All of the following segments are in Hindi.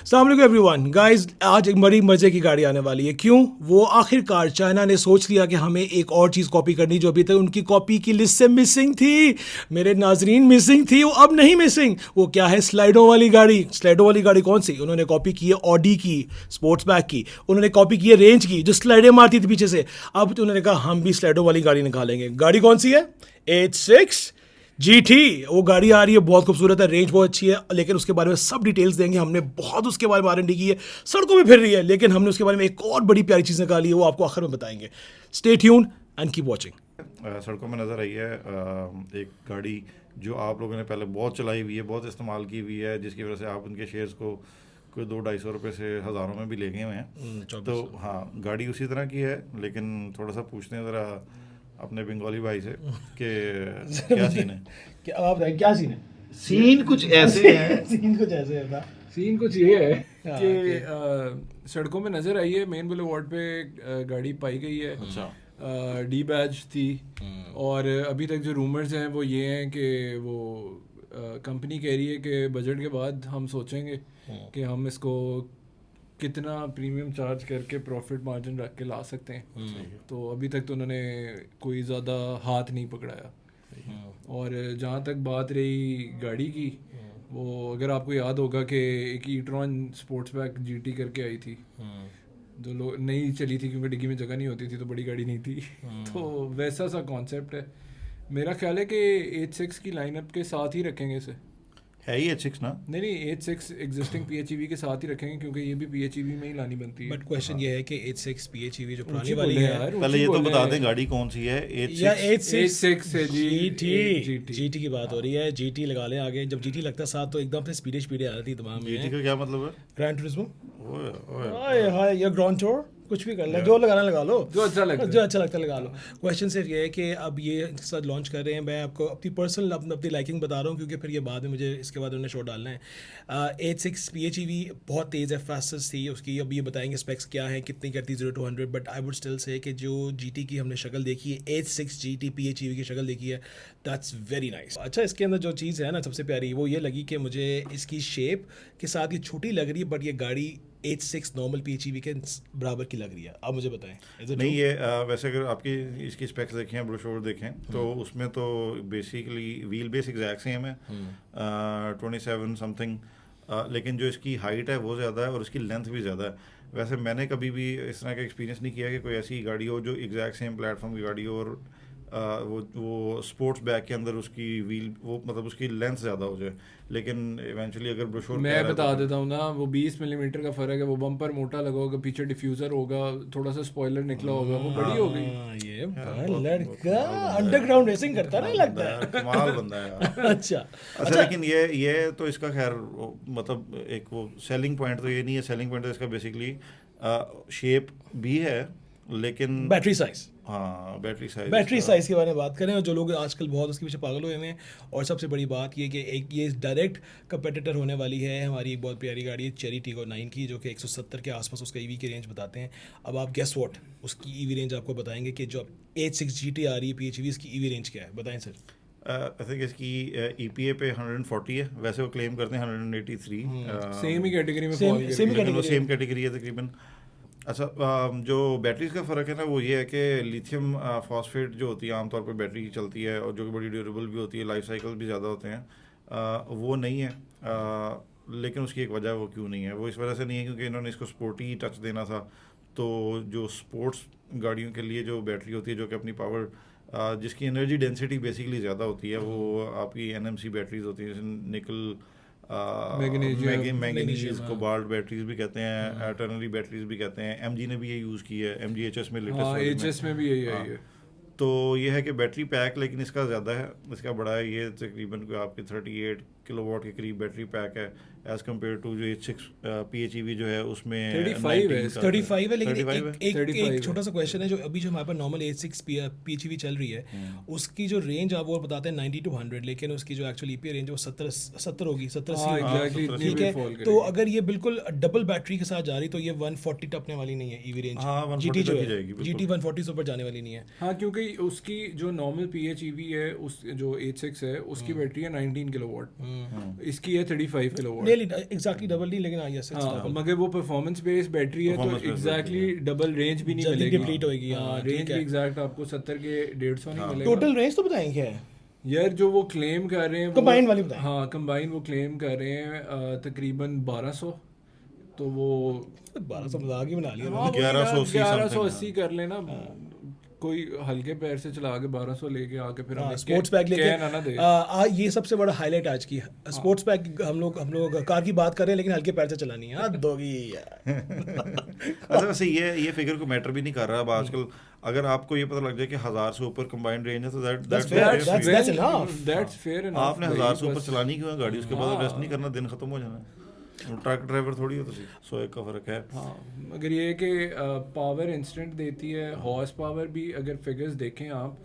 अस्सलाम वालेकुम एवरीवन गाइस, आज एक बड़ी मजे की गाड़ी आने वाली है। क्यों? वो आखिरकार चाइना ने सोच लिया कि हमें एक और चीज़ कॉपी करनी जो अभी तक उनकी कॉपी की लिस्ट से मिसिंग थी। मेरे नाजरीन, मिसिंग थी, वो अब नहीं मिसिंग। वो क्या है? स्लाइडों वाली गाड़ी। स्लाइडों वाली गाड़ी कौन सी? उन्होंने कॉपी की है ऑडी की, स्पोर्ट्स बैग की। उन्होंने कॉपी की है रेंज की, जो स्लाइडें मारती थी पीछे से। अब तो उन्होंने कहा हम भी स्लाइडों वाली गाड़ी निकालेंगे। गाड़ी कौन सी है? 86 GT। वो गाड़ी आ रही है, बहुत खूबसूरत है, रेंज बहुत अच्छी है, लेकिन उसके बारे में सब डिटेल्स देंगे। हमने बहुत उसके बारे में R&D की है, सड़कों में फिर रही है, लेकिन हमने उसके बारे में एक और बड़ी प्यारी चीज़ निकाली है, वो आपको आखिर में बताएंगे। Stay tuned and keep watching. सड़कों में नज़र आई है एक गाड़ी जो आप लोगों ने पहले बहुत चलाई हुई है, बहुत इस्तेमाल की हुई है, जिसकी वजह से आप उनके शेयर्स को कोई 200-250 रुपये से हज़ारों में भी ले गए हुए हैं। तो हाँ, गाड़ी उसी तरह की है, लेकिन थोड़ा सा पूछते हैं ज़रा अपने बंगाली भाई से कि क्या सीन है। क्या आप बताएं, क्या सीन है? सीन कुछ ऐसे है। सीन कुछ ऐसे है था। सीन कुछ ये है हाँ, कि सड़कों में नज़र आई है, मेन बुलेवार्ड पे गाड़ी पाई गई है। अच्छा। डी बैज थी। और अभी तक जो रूमर्स हैं वो ये हैं कि वो कंपनी कह रही है कि बजट के बाद हम सोचेंगे कि हम इसको कितना प्रीमियम चार्ज करके प्रॉफिट मार्जिन रख के ला सकते हैं। तो अभी तक तो उन्होंने कोई ज़्यादा हाथ नहीं पकड़ाया। और जहाँ तक बात रही गाड़ी की, वो अगर आपको याद होगा कि एक ई-ट्रॉन स्पोर्ट्स बैग GT करके आई थी, जो लोग नहीं चली थी क्योंकि डिग्गी में जगह नहीं होती थी, तो बड़ी गाड़ी नहीं थी। तो वैसा सा कॉन्सेप्ट है। मेरा ख्याल है कि 86 की लाइनअप के साथ ही रखेंगे इसे। है ही H6 ना? नहीं, 86 एग्जिस्टिंग PHEV के साथ ही रखेंगे, क्योंकि ये भी PHEV में ही लानी बनती है। बट क्वेश्चन ये है कि 86 PHEV जो पुरानी ऊंची वाली बोले है, यार, पहले ऊंची ये तो बोले। बता दें गाड़ी कौन सी है। या 86 86 है जी, GT GT। की बात हो रही है। GT लगा लें आगे। जब GT लगता है साथ तो एकदम से स्पीडे आ रही थी दिमाग GT में। का क्या मतलब है? ग्रैंड टूरिज्मो, ओए ओए हाय हाय, या ग्रैंड टूर, कुछ भी कर ले, जो लगाना लगा लो, जो अच्छा लगता है। जो अच्छा लगता है लगा लो। क्वेश्चन सिर्फ ये है कि अब ये साथ लॉन्च कर रहे हैं, मैं आपको अपनी पर्सनल अपनी लाइकिंग बता रहा हूँ, क्योंकि फिर ये बाद में मुझे इसके बाद उन्हें शो डालना है। 86 PHEV बहुत तेज़ है, फास्टेस्ट थी उसकी। अब ये बताएंगे स्पेक्स क्या है, कितनी करती 0 to 100, but I would still say कि जो GT की हमने शक्ल देखी है, 86 GT PHEV की शक्ल देखी है, दैट्स वेरी नाइस। अच्छा, इसके अंदर जो चीज़ है ना सबसे प्यारी, वो ये लगी कि मुझे इसकी शेप के साथ ये छोटी लग रही है, बट ये गाड़ी 86 नॉर्मल PHEV के बराबर की लग रही है। आप मुझे बताएं, is it नहीं, true? ये वैसे अगर आपकी इसकी स्पेक्स देखें, ब्रोशोर देखें, तो उसमें तो basically wheel base exact same है, 27 समथिंग, लेकिन जो इसकी हाइट है वो ज़्यादा है और इसकी लेंथ भी ज़्यादा है। वैसे मैंने कभी भी इस तरह का एक्सपीरियंस नहीं किया कि कोई ऐसी गाड़ी हो जो एग्जैक्ट सेम प्लेटफॉर्म की गाड़ी हो और वो स्पोर्ट्स बैग के अंदर उसकी व्हील, वो मतलब उसकी लेंथ ज़्यादा हो जाए। लेकिन इवेंचुअली अगर ब्रोशोर मैं बता देता हूँ ना, वो 20 मिलीमीटर का फ़र्क है। वो बम्पर मोटा लगा होगा, पीछे डिफ्यूज़र होगा, थोड़ा सा स्पॉइलर निकला होगा, वो बड़ी हो गई। हाँ, ये बड़ा लड़का अंडरग्राउंड रेसिंग करता ना, लगता है। कमाल बंदा है यार। अच्छा, लेकिन ये तो इसका खैर मतलब एक वो सेलिंग पॉइंट तो ये नहीं है। सेलिंग पॉइंट तो इसका बेसिकली शेप भी है, लेकिन बैटरी साइज, हाँ, बैटरी साइज के बारे में बात करें, और जो लोग आजकल बहुत उसके पीछे पागल हुए हैं। और सबसे बड़ी बात ये कि एक ये डायरेक्ट कंपेटिटर होने वाली है हमारी एक बहुत प्यारी गाड़ी है चेरी टीगो 9 की, जो कि 170 के आसपास उसका EV की रेंज बताते हैं। अब आप गेस व्हाट, उसकी EV रेंज आपको बताएंगे कि जो 86 GT आ रही है PHEV, इसकी EV रेंज क्या है, बताएं सर। आई थिंक इसकी EPA पे 140 है, वैसे वो क्लेम करते हैं 183। सेम ही कैटेगरी में Same- fall कर same गई। लेकिन वो category सेम कैटेगरी है तकरीबन। अच्छा, जो बैटरीज का फ़र्क है ना, वो ये है कि लिथियम फॉस्फेट जो होती है आमतौर पर बैटरी की चलती है और जो कि बड़ी ड्यूरेबल भी होती है, लाइफ साइकिल भी ज़्यादा होते हैं, वो नहीं है। लेकिन उसकी एक वजह वो क्यों नहीं है, वो इस वजह से नहीं है क्योंकि इन्होंने इसको स्पोर्टी टच देना था। तो जो स्पोर्ट्स गाड़ियों के लिए जो बैटरी होती है, जो कि अपनी पावर जिसकी एनर्जी डेंसिटी बेसिकली ज़्यादा होती है, वो आपकी NMC बैटरीज होती हैं, जैसे निकल, मैग्नीशियम, कोबाल्ट बैटरीज भी कहते हैं, टर्नरी बैटरीज भी कहते हैं। MG ने भी ये यूज़ की है, MG HS में हाँ, लेटेस्ट HS में भी यही आई है। तो ये है कि बैटरी पैक लेकिन इसका ज़्यादा है, इसका बड़ा है। ये तकरीबन कोई आपकी 38 किलोवाट के करीब बैटरी पैक है, एज कम्पेयर टू जो 86 PHEV जो है उसमें 35 है, 35 है। लेकिन 35 है? एक छोटा सा क्वेश्चन है, जो अभी जो हमारे पास नॉर्मल 86 PHEV चल रही है, उसकी जो रेंज आप वो बताते हैं 90 to 100, लेकिन उसकी जो एक्चुअल EPA रेंज है वो 70 होगी, 70 हाँ, होगी। exactly, इतनी ठीक भी है, fall तो करेगी। अगर ये बिल्कुल डबल बैटरी के साथ जा रही, तो ये 140 टपने वाली नहीं है EV रेंज। हाँ, 140 GT जो तक ही है, जाएगी, बिल्कुल। GT 140 से ऊपर जाने वाली नहीं है। हाँ, क्योंकि उसकी जो नॉर्मल PHEV है, उस जो 86 है, उसकी बैटरी है 19 किलोवाट। इसकी है 35 किलोवाट। nearly एग्जैक्टली डबल नहीं, लेकिन yes it's हाँ, double. मगर वो परफॉर्मेंस बेस्ड बैटरी है तो Performance based exactly double range भी नहीं जल्दी मिलेगी। deplete होएगी, हाँ, रेंज ठीक भी है। एग्जैक्ट आपको 70 के 150 नहीं मिलेगा। टोटल रेंज तो बताएं क्या है? यार जो वो क्लेम कर रहे हैं Combined वाली बताएं। हाँ कंबाइन वो क्लेम कर रहे हैं तकरीबन 1200, तो वो 1200 मजाक ही बना लिया हाँ, मैंने। 1180 1180 कर लेना, कोई हल्के पैर से चला के 1200 लेके आके फिर हमें स्पोर्ट्स पैक लेके कैन आना दे। ये सबसे बड़ा हाईलाइट आज की स्पोर्ट्स पैक। हम लोग कार की बात कर रहे हैं लेकिन हल्के पैर से चलानी है। हाँ दोगी अच्छा वैसे ये फिगर को मैटर भी नहीं कर रहा अब आजकल। अगर आपको ये पता लग जाए कि 1000 से ऊपर कंबाइंड रेंज है तो That's fair, that's enough. That's fair enough आपने भाई, 1000 से ऊपर बस- चलानी क्यों है गाड़ी, उसके बाद हाँ। रेस्ट नहीं करना, दिन खत्म हो जाना है। ट्रक ड्राइवर थोड़ी हो तो 100 का फर्क है। हाँ मगर ये है कि पावर इंस्टेंट देती है, हॉर्स पावर भी अगर फिगर्स देखें आप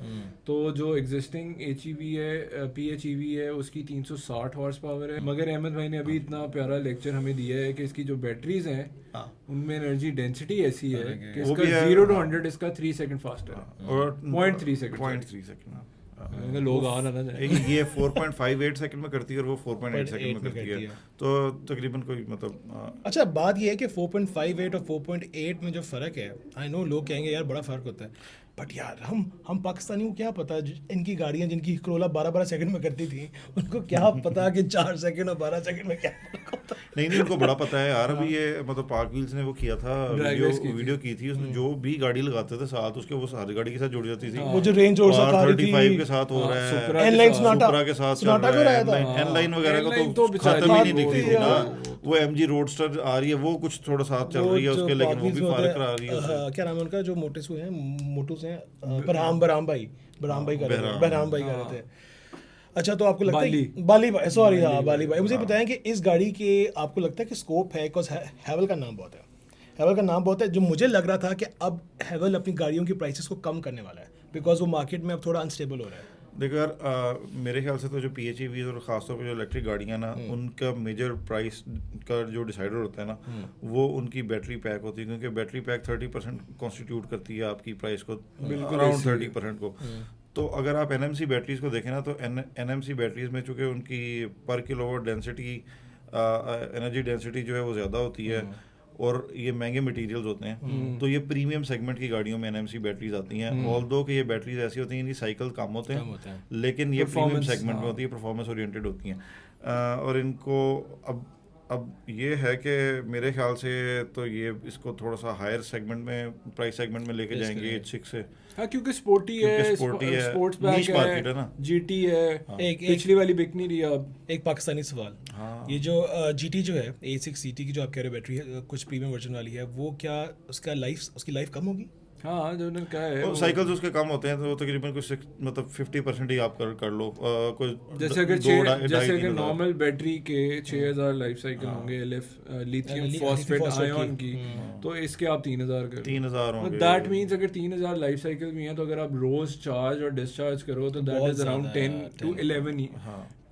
तो जो एग्जिस्टिंग HEV है PHEV है उसकी 360 हॉर्स पावर है। मगर अहमद भाई ने अभी इतना प्यारा लेक्चर हमें दिया है कि इसकी जो बैटरीज हैं उनमें एनर्जी डेंसिटी ऐसी है कि वो इसका भी है, 0 to 100 इसका 3 सेकंड फास्टर है। और 0.3 सेकंड 0.3 सेकंड अगर लोग आ ना जाए। ये 4.58 सेकंड में करती है और वो 4.8 सेकंड में करती है, तो तकरीबन कोई मतलब अच्छा बात ये है कि 4.58 और 4.8 में जो फ़र्क है, आई नो लोग कहेंगे यार बड़ा फ़र्क होता है, बट यार हम पाकिस्तानियों को क्या पता, इनकी गाड़ियाँ जिनकी क्रोला 12-12 सेकंड में करती थी उनको क्या पता कि 4 सेकंड और 12 सेकंड में क्या फ़र्क होता है। नहीं उनको बड़ा पता है यार। अभी ये मतलब पार्क व्हील्स ने वो किया था, वीडियो की थी, उसमें जो भी गाड़ी लगाते थे साथ उसके वो सारी गाड़ी के साथ जुड़ जाती थी। वो जो रेंज रोवर सा कार थी 35 के साथ हो रहा है, Supra के एनलाइन साथ- सोनाटा Supra के साथ चल सोनाटा को रहा रहा है, था। एनलाइन वगैरह N-line को तो तो बेचारी खत्म ही नहीं वो दिखती थी थी ना। यार। वो MG रोडस्टर आ रही है, वो कुछ थोड़ा साथ चल रही है उसके, लेकिन वो भी फारक करा रही है उसे। क्या नाम है उनका जो मोटेसू हैं, मोटूस हैं, बरहाम भाई कर रहे थे, बरहाम भाई कर रहे थे। अच्छा तो आपको लगता है बाली भाई, सॉरी हाँ बाली भाई, मुझे बताएं कि इस गाड़ी के आपको लगता है कि स्कोप है, बिकॉज हैवल का नाम बहुत है, हैवल का नाम बहुत है, जो मुझे लग रहा था कि अब हैवल अपनी गाड़ियों की प्राइसेस को कम करने वाला है बिकॉज वो मार्केट में अब थोड़ा अनस्टेबल हो रहा है। देखो यार मेरे ख्याल से तो जो PHEVs और ख़ासतौर पर जो इलेक्ट्रिक गाड़ियाँ ना उनका मेजर प्राइस का जो डिसाइडर होता है ना वो उनकी बैटरी पैक होती है, क्योंकि बैटरी पैक 30% कॉन्स्टिट्यूट करती है आपकी प्राइस को, अराउंड 30% को। तो अगर आप NMC बैटरीज को देखें ना तो NMC बैटरीज में चूँकि उनकी पर किलोवाट डेंसिटी एनर्जी डेंसिटी जो है वो ज़्यादा होती है और ये महंगे मटेरियल्स होते हैं, तो ये प्रीमियम सेगमेंट की गाड़ियों में NMC बैटरीज आती हैं। ऑल्दो कि ये बैटरीज ऐसी होती हैं इनकी साइकिल कम होते हैं लेकिन ये प्रीमियम सेगमेंट में होती है, परफॉर्मेंस ओरिएंटेड होती हैं। और इनको अब ये है कि मेरे ख्याल से तो ये इसको थोड़ा सा हायर सेगमेंट में, प्राइस सेगमेंट में लेके जाएंगे H6 से। हाँ क्योंकि स्पोर्टी है, स्पोर्ट्स बैक मार्केट है ना, GT है, पिछली वाली बिक नहीं रही अब। एक पाकिस्तानी सवाल, ये जो GT जो है A6 CT की जो आप कह रहे हो बैटरी है कुछ प्रीमियम वर्जन वाली है, वो क्या उसकी लाइफ कम होगी? हाँ जो उन्होंने कहा है साइकिल्स उसके कम होते हैं तो वो तकरीबन कुछ मतलब 50% ही आप कर लो कोई जैसे अगर नॉर्मल बैटरी के 6000 लाइफ साइकिल होंगे लिथियम फॉस्फेट आयन की, तो इसके आप 3000 कर 3000 होंगे। दैट मींस अगर 3000 लाइफ साइकिल भी हैं तो अगर आप रोज चार्ज और डिस्चार्ज करो तो दैट इज अराउंड 10 to 11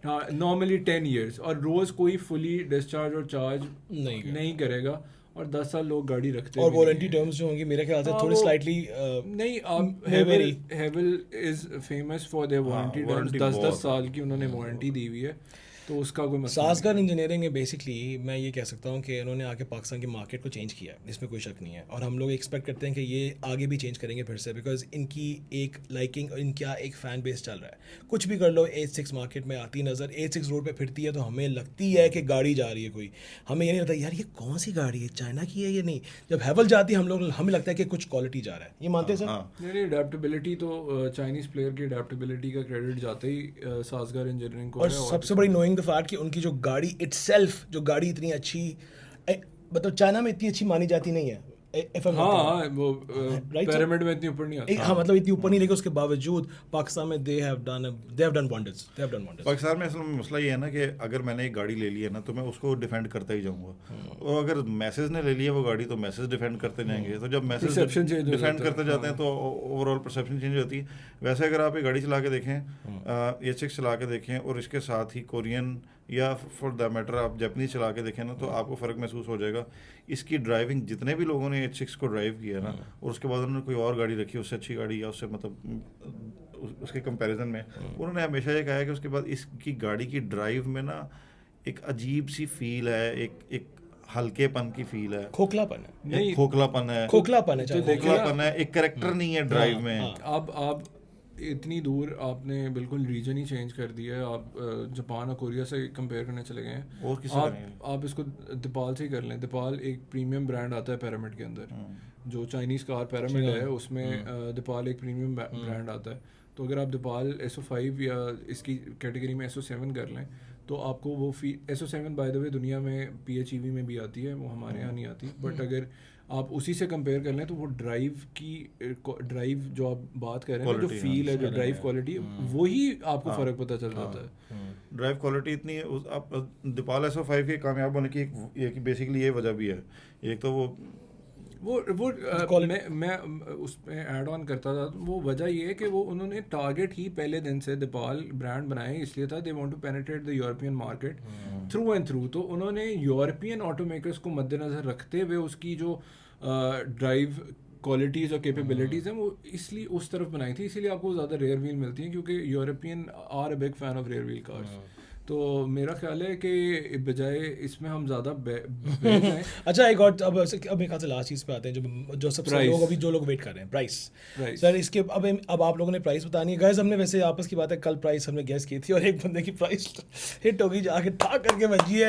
हाँ नॉर्मली 10 years, और रोज कोई फुली डिस्चार्ज और चार्ज नहीं करेगा और 10 साल लोग गाड़ी रखते हैं। और वारंटी टर्म्स जो होंगी मेरे ख्याल से थोड़ी स्लाइटली नहीं, अब Havells is famous for their warranty terms, 10 साल की उन्होंने वारंटी दी हुई है, तो उसका कोई मसला सासगर इंजीनियरिंग में बेसिकली मैं ये कह सकता हूँ कि इन्होंने आके पाकिस्तान की मार्केट को चेंज किया है, इसमें कोई शक नहीं है, और हम लोग एक्सपेक्ट करते हैं कि ये आगे भी चेंज करेंगे फिर से, बिकॉज इनकी एक लाइकिंग और इनका एक फ़ैन बेस चल रहा है। कुछ भी कर लो, H6 मार्केट में आती नज़र, H6 रोड पे फिरती है तो हमें लगती है कि गाड़ी जा रही है कोई, हमें ये नहीं लगता यार ये कौन सी गाड़ी है, चाइना की है ये नहीं। जब हैवल जाती है हमें लगता है कि कुछ क्वालिटी जा रहा है, ये मानते हैं सर? नहीं, अडेप्टेबिलिटी तो चाइनीज़ प्लेयर की अडेप्टेबिलिटी का क्रेडिट जाते ही सासगर इंजीनियरिंग को और सबसे बड़ी नोइंग द फैक्ट कि उनकी जो गाड़ी इटसेल्फ, जो गाड़ी इतनी अच्छी, मतलब चाइना में इतनी अच्छी मानी जाती नहीं है। हाँ वो पिरामिड में इतनी ऊपर नहीं आती। हाँ मतलब इतनी ऊपर नहीं, लेकिन उसके बावजूद पाकिस्तान में they have done wonders. Pakistan में असल में मसला ये है ना कि अगर मैंने एक गाड़ी ले ली है ना तो मैं उसको डिफेंड करता ही जाऊंगा, और अगर मैसेज ने ले लिया वो गाड़ी तो मैसेज डिफेंड करते जाएंगे, तो जब मैसेज डिफेंड करते जाते हैं तो ओवरऑल परसेप्शन चेंज होती है। वैसे अगर आप ये गाड़ी चला के देखें, H6 चला के देखें और इसके साथ ही कोरियन या फॉर द मैटर आप जापानीज चला के देखें ना तो आपको फ़र्क महसूस हो जाएगा। इसकी ड्राइविंग जितने भी लोगों ने H6 को ड्राइव किया ना और उसके बाद उन्होंने कोई और गाड़ी रखी उससे अच्छी गाड़ी या उससे मतलब उसके कंपैरिजन में उन्होंने हमेशा ये कहा है कि उसके बाद इसकी गाड़ी की ड्राइव में ना एक अजीब सी फील है, एक हल्केपन की फील है, खोखलापन है, एक खोखलापन है, खोखलापन है, तो चाहे देखिए खोखलापन है, एक करेक्टर नहीं है ड्राइव में। अब आप इतनी दूर आपने बिल्कुल रीजन ही चेंज कर दिया है, आप जापान और कोरिया से कंपेयर करने चले गए हैं। और किससे करेंगे? आप इसको दीपाल से ही कर लें। दीपाल एक प्रीमियम ब्रांड आता है पिरामिड के अंदर, जो चाइनीज़ कार पिरामिड है उसमें दीपाल एक प्रीमियम ब्रांड आता है। तो अगर आप दीपाल SO5 या इसकी कैटेगरी में SO7 कर लें तो आपको वो SO7 बाय द वे दुनिया में PHEV में भी आती है, वो हमारे यहाँ नहीं आती। बट अगर आप उसी से कंपेयर कर लें तो वो ड्राइव जो आप बात कर रहे हैं, जो फील है, जो ड्राइव क्वालिटी, वही आपको फ़र्क पता चल जाता है। ड्राइव क्वालिटी इतनी है आप दीपाल SO5 के कामयाब होने की एक बेसिकली ये वजह भी है। एक तो वो मैं उस पे ऐड ऑन करता था, वो वजह ये है कि वो उन्होंने टारगेट ही पहले दिन से दीपाल ब्रांड बनाए इसलिए था, they want to penetrate the European market through and through. तो उन्होंने यूरोपियन ऑटोमेकर्स को मद्देनजर रखते हुए उसकी जो ड्राइव क्वालिटीज़ और कैपेबिलिटीज़ हैं वो इसलिए उस तरफ बनाई थी, इसीलिए आपको ज़्यादा रेयर व्हील मिलती हैं, क्योंकि European are a big fan of rare wheel cars. तो मेरा ख्याल है कि बजाय इसमें हम ज़्यादा अच्छा, एक और अब एक हाथ से लास्ट चीज़ पे आते हैं जो सबसे लोग अभी जो लोग वेट कर रहे हैं, प्राइस। सर इसके अब आप लोगों ने प्राइस बतानी है। गाइस हमने वैसे आपस की बात है, कल प्राइस हमने गेस की थी और एक बंदे की प्राइस हिट होगी, जाके ठा करके बची है।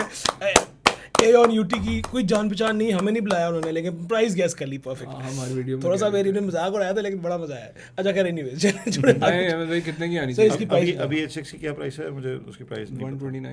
ऑन यूटी की कोई जान पहचान नहीं, हमें नहीं बुलाया उन्होंने, लेकिन प्राइस गैस कर ली परफेक्ट। हमारी वीडियो में थोड़ा सा मेरी मजाक उड़ाया था लेकिन बड़ा मजा आया। अच्छा खैर एनीवेज भाई कितने की आनी चाहिए? अभी H6 की क्या प्राइस है? मुझे उसकी प्राइस 129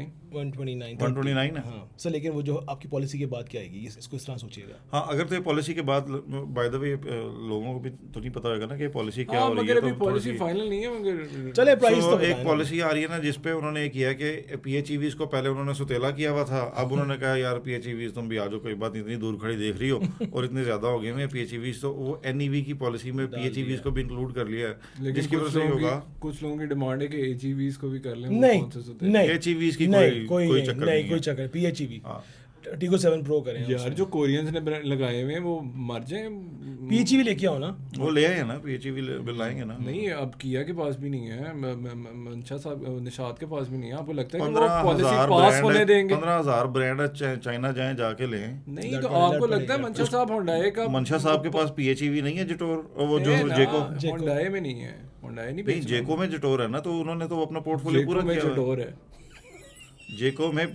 है। हाँ सर, लेकिन वो जो आपकी पॉलिसी के बाद क्या आएगी इसको इस तरह सोचिएगा। हाँ, अगर तो ये पॉलिसी के बाद बाय द वे लोगों को भी तो नहीं पता होगा ना कि पॉलिसी क्या हो रही है, तो पॉलिसी फाइनल नहीं है मगर चले प्राइस तो एक पॉलिसी आ रही है ना जिसपे उन्होंने किया कि PHEVs को पहले उन्होंने सुतेला किया हुआ था, अब उन्होंने कहा यार PHEVs तुम भी आ जाओ, कोई बात इतनी दूर खड़ी देख रही हो और इतने ज्यादा हो गए हैं PHEVs, तो वो NEV की पॉलिसी में PHEVs को भी इंक्लूड कर लिया है, जिसकी वजह से होगा कुछ लोगों की डिमांड है कि HEVs को भी कर लें। नहीं HEVs की कोई चक्कर नहीं, कोई चक्कर PHEV Tiggo 7 Pro करें यार, जो कोरियंस ने लगाए हुए हैं वो मर जाए। PHEV लेके आओ ना, वो ले आए ना, PHEV लाएंगे ना। नहीं, अब किया के पास भी नहीं है, मंशा साहब निशात के पास भी नहीं है। आपको लगता है कि वो पॉलिसी पास होने देंगे? 15,000 ब्रांड चाइना जाएं जाके लें। नहीं तो आपको लगता है मंशा साहब हुंडई का, मंशा साहब के पास PHEV नहीं है जिटोर, वो जो जेको हुंडई में नहीं है, हुंडई नहीं, जेको में जिटोर है ना, तो उन्होंने तो अपना पोर्टफोलियो पूरा किया है। जेको में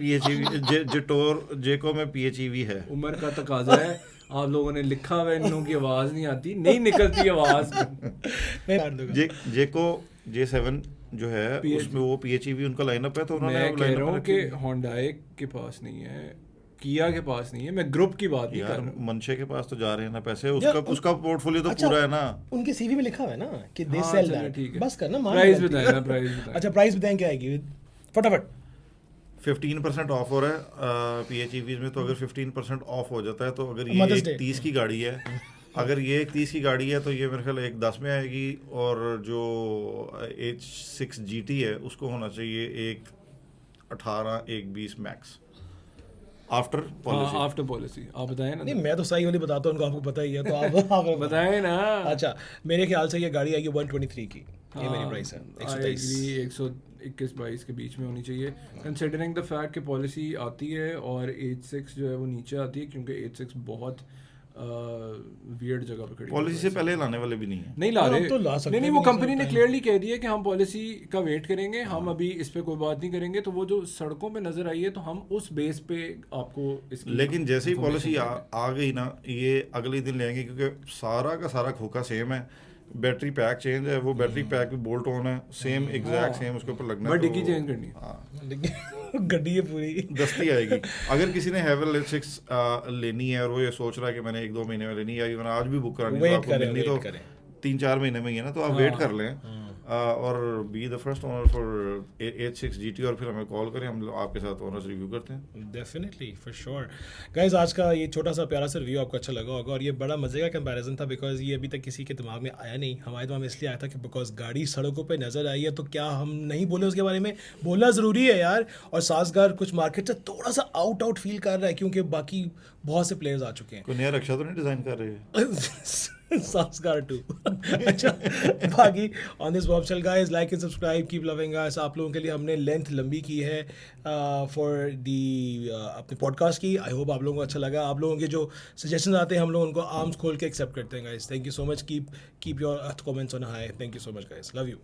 PHEV है। उम्र का तकाजा है, आप लोगों ने लिखा हुआ है, इनों की आवाज नहीं आती, नहीं निकलती आवाज। जेको J7 जो है उसमें वो PHEV उनका लाइनअप है, तो उन्होंने मैं कह रहा हूँ कि हुंडई के पास नहीं है, किया के पास नहीं है, मैं ग्रुप की बात नहीं कर रहा हूँ। मंशे के पास तो जा रहे हैं ना पैसे, उसका पोर्टफोलियो तो पूरा है ना। उनके CV में लिखा हुआ है ना कि दे सेल दैट। बस करना, प्राइस बताएं ना, प्राइस बताएं। अच्छा प्राइस बताएं क्या आएगी फटाफट। 15% ऑफ हो रहा है PHEVs में, तो अगर 15% ऑफ हो जाता है तो अगर ये 30 की गाड़ी है, अगर ये 30 की गाड़ी है तो ये मेरे ख्याल 110 में आएगी, और जो H6 GT है उसको होना चाहिए 118 120 मैक्स आफ्टर पॉलिसी। आप बताएं ना। नहीं मैं तो सही वाली बताता हूँ, उनको आपको पता ही है, तो आप बताएं ना। अच्छा मेरे ख्याल से ये गाड़ी आएगी 123 की, ये मेरी प्राइस है। 121-22 के बीच में होनी चाहिए, कंसिडरिंग द फैक्ट कि पॉलिसी आती है और H6 जो है वो नीचे आती है, क्योंकि H6 बहुत वियर्ड जगह पे खड़ी। पॉलिसी से पहले लाने वाले भी नहीं ला रहे, तो ला सकते नहीं वो कंपनी ने क्लियरली कह दिया कि हम पॉलिसी का वेट करेंगे, हम अभी इस पे कोई बात नहीं करेंगे। तो वो जो सड़कों पे नजर आई है तो हम उस बेस पे आपको इसकी, लेकिन जैसे ही पॉलिसी आ गई ना, ये अगले दिन ले आएंगे, क्योंकि सारा का सारा खोखा सेम है, बैटरी पैक चेंज है, वो बैटरी पैक भी बोल्ट ऑन है, सेम एग्जैक्ट सेम उसके ऊपर लगना है, डिग्गी चेंज करनी है, गड्डी है पूरी दस्ती आएगी। अगर किसी ने हैवेल H6 लेनी है और वो ये सोच रहा है कि मैंने 1-2 महीने में लेनी है, या आज भी बुक करानी है, तो आपको मिलनी तो 3-4 महीने में ही है ना, तो आप वेट कर लें और be the first owner for H6 GT, और फिर हमें कॉल करें, हम आपके साथ ओनर्स रिव्यू करते हैं। डेफिनेटली फॉर श्योर गाइस, आज का ये छोटा सा प्यारा सा रिव्यू आपको अच्छा लगा होगा, और ये बड़ा मजे का कंपैरिजन था, बिकॉज ये अभी तक किसी के दिमाग में आया नहीं, हमारे दिमाग में इसलिए आया था कि बिकॉज गाड़ी सड़कों पे नजर आई है, तो क्या हम नहीं बोले उसके बारे में? बोलना ज़रूरी है यार। और साजगार कुछ मार्केट से थोड़ा सा आउट फील कर रहा है, क्योंकि बाकी बहुत से प्लेयर्स आ चुके हैं। कोई नया रक्षा तो नहीं डिज़ाइन कर रहे हैं? संस्कार 2 अच्छा बाकी on this bombshell guys like and subscribe keep loving अस। आप लोगों के लिए हमने लेंथ लंबी की है फॉर दी अपने पॉडकास्ट की। आई होप आप लोगों को अच्छा लगा। आप लोगों के जो सजेशन आते हैं हम लोग उनको आर्म्स खोल के एक्सेप्ट करते हैं guys. Thank you so much. Keep your comments on high. Thank you so much guys. Love you.